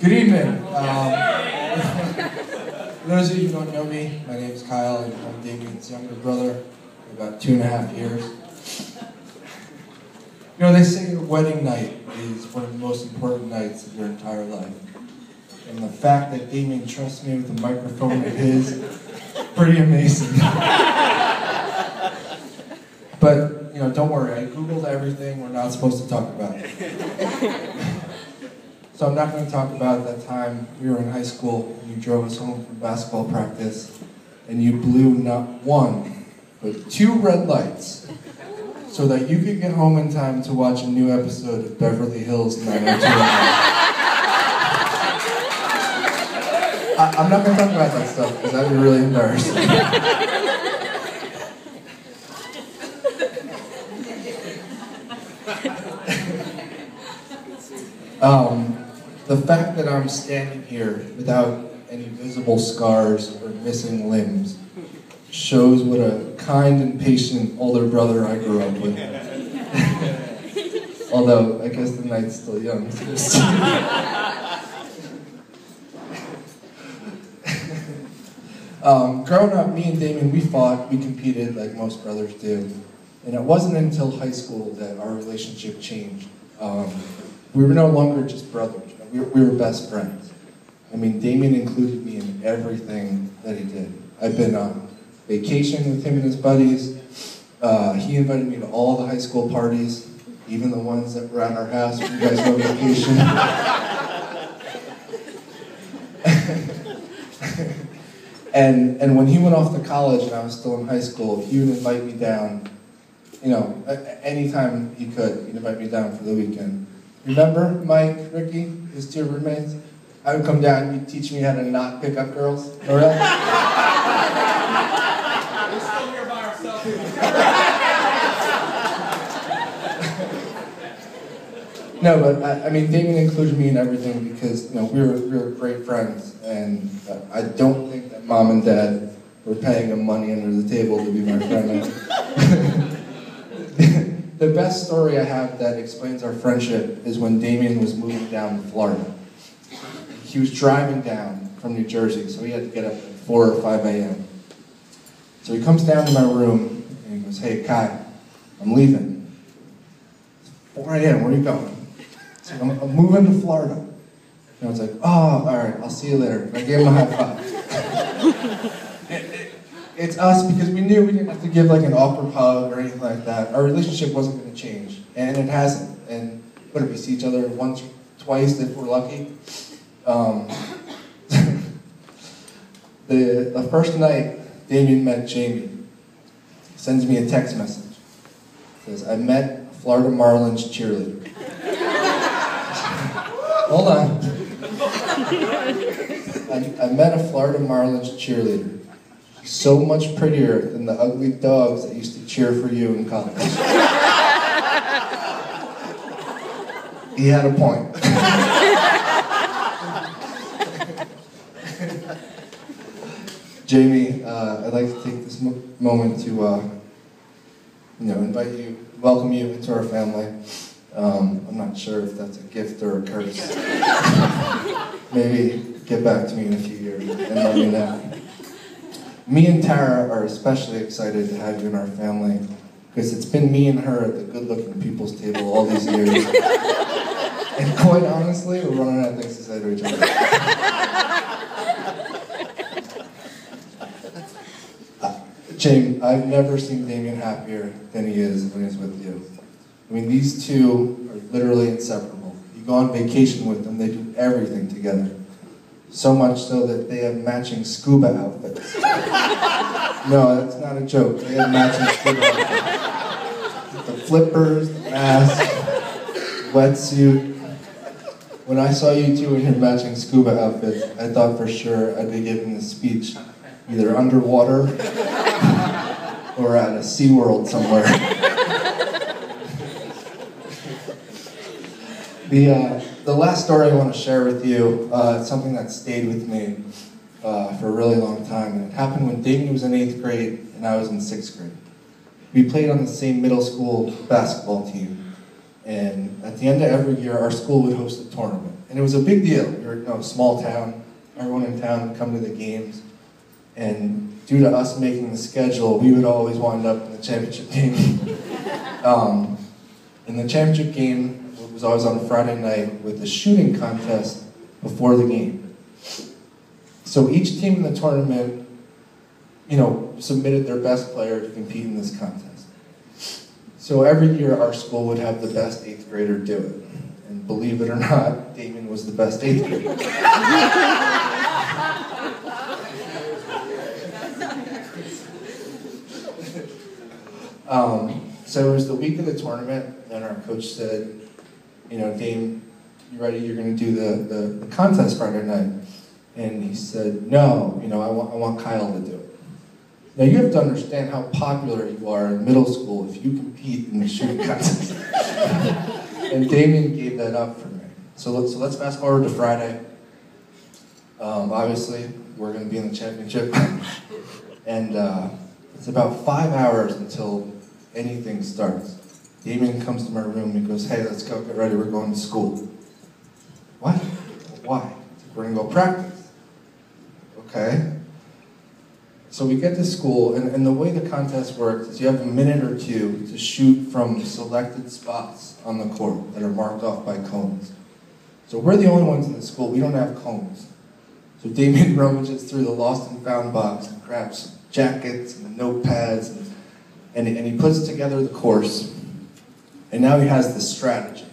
Good evening. For those of you who don't know me, my name is Kyle, and I'm Damian's younger brother, about 2.5 years. You know, they say your wedding night is one of the most important nights of your entire life. And the fact that Damian trusts me with a microphone of his, pretty amazing. But, you know, don't worry, I Googled everything we're not supposed to talk about. So I'm not going to talk about that time we were in high school and you drove us home from basketball practice and you blew not one, but 2 red lights so that you could get home in time to watch a new episode of Beverly Hills 90210. I'm not going to talk about that stuff because that'd be really embarrassing. The fact that I'm standing here without any visible scars or missing limbs shows what a kind and patient older brother I grew up with. Although, I guess the night's still young. Growing up, me and Damian, we fought, we competed like most brothers do. And it wasn't until high school that our relationship changed. We were no longer just brothers. We were best friends. I mean, Damian included me in everything that he did. I've been on vacation with him and his buddies. He invited me to all the high school parties, even the ones that were at our house when you guys were on vacation. And when he went off to college and I was still in high school, he would invite me down, you know, anytime he could. He'd invite me down for the weekend. Remember Mike, Ricky, his 2 roommates? I would come down and he'd teach me how to not pick up girls. Oh, really? We're still here by ourselves. No, but I mean, Damian included me in everything because, you know, we were great friends, and I don't think that Mom and Dad were paying him money under the table to be my friend. The best story I have that explains our friendship is when Damian was moving down to Florida. He was driving down from New Jersey, so he had to get up at 4 or 5 a.m. So he comes down to my room and he goes, "Hey, Kai, I'm leaving." It's 4 a.m., where are you going? So I'm moving to Florida. And I was like, "Oh, all right, I'll see you later." And I gave him a high five. It's us because we knew we didn't have to give like an awkward hug or anything like that. Our relationship wasn't going to change, and it hasn't. And what if we see each other once, twice if we're lucky? The first night Damian met Jamie, sends me a text message. Says, "I met a Florida Marlins cheerleader." Hold on. I met a Florida Marlins cheerleader. So much prettier than the ugly dogs that used to cheer for you in college. He had a point. Jamie, I'd like to take this moment to, welcome you into our family. I'm not sure if that's a gift or a curse. Maybe get back to me in a few years and let me know. Me and Tara are especially excited to have you in our family because it's been me and her at the good-looking people's table all these years. And quite honestly, we're running out of things to say to each other. Jamie, I've never seen Damian happier than he is when he's with you. I mean, these two are literally inseparable. You go on vacation with them, they do everything together. So much so that they have matching scuba outfits. No, that's not a joke. They have matching scuba outfits. The flippers, the mask, the wetsuit. When I saw you two in your matching scuba outfits, I thought for sure I'd be giving this speech either underwater or at a SeaWorld somewhere. The last story I want to share with you, it's something that stayed with me for a really long time. And it happened when Damian was in 8th grade and I was in 6th grade. We played on the same middle school basketball team. And at the end of every year, our school would host a tournament. And it was a big deal. We were a small town. Everyone in town would come to the games. And due to us making the schedule, we would always wind up in the championship game. And the championship game was always on a Friday night with a shooting contest before the game. So each team in the tournament, submitted their best player to compete in this contest. So every year our school would have the best 8th grader do it. And believe it or not, Damian was the best 8th grader. So it was the week of the tournament, and our coach said, Dame, you ready? You're going to do the contest Friday night. And he said, no, I want Kyle to do it. Now you have to understand how popular you are in middle school if you compete in the shooting contest. And Damian gave that up for me. So let's fast forward to Friday. Obviously, we're going to be in the championship. And it's about 5 hours until anything starts. Damian comes to my room and he goes, hey, let's go, get ready, we're going to school. What? Why? We're going to go practice. Okay. So we get to school, and the way the contest works is you have a minute or two to shoot from selected spots on the court that are marked off by cones. So we're the only ones in the school, we don't have cones. So Damian rummages through the lost and found box and grabs jackets and notepads, and he puts together the course. And now he has the strategy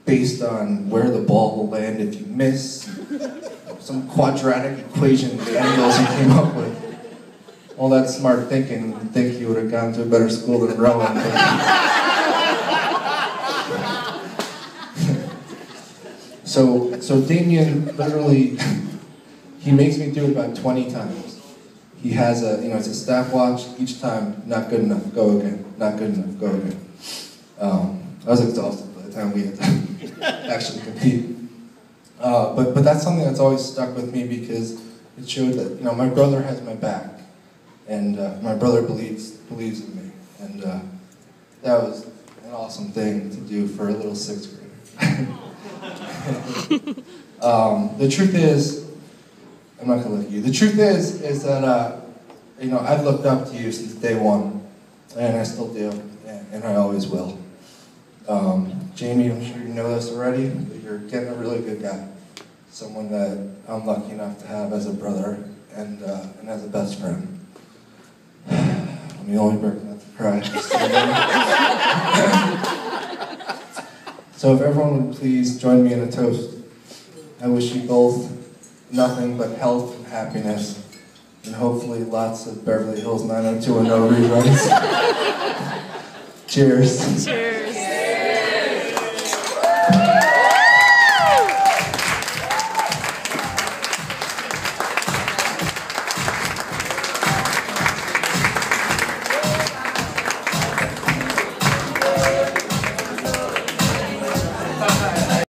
based on where the ball will land if you miss, some quadratic equation, the angles he came up with. All that smart thinking, you'd think he would have gone to a better school than Rowan. So Damian literally, he makes me do it about 20 times. He has it's a stopwatch. Each time, not good enough, go again. Not good enough, go again. I was exhausted by the time we had to actually compete. But that's something that's always stuck with me because it showed that my brother has my back. And my brother believes in me, and that was an awesome thing to do for a little 6th grader. The truth is, I'm not gonna look at you. The truth is that I've looked up to you since day one, and I still do, and I always will. Jamie, I'm sure you know this already, but you're getting a really good guy, someone that I'm lucky enough to have as a brother and as a best friend. I'm the only person not to cry. So if everyone would please join me in a toast. I wish you both nothing but health and happiness, and hopefully lots of Beverly Hills 90210 reruns. Cheers. Cheers.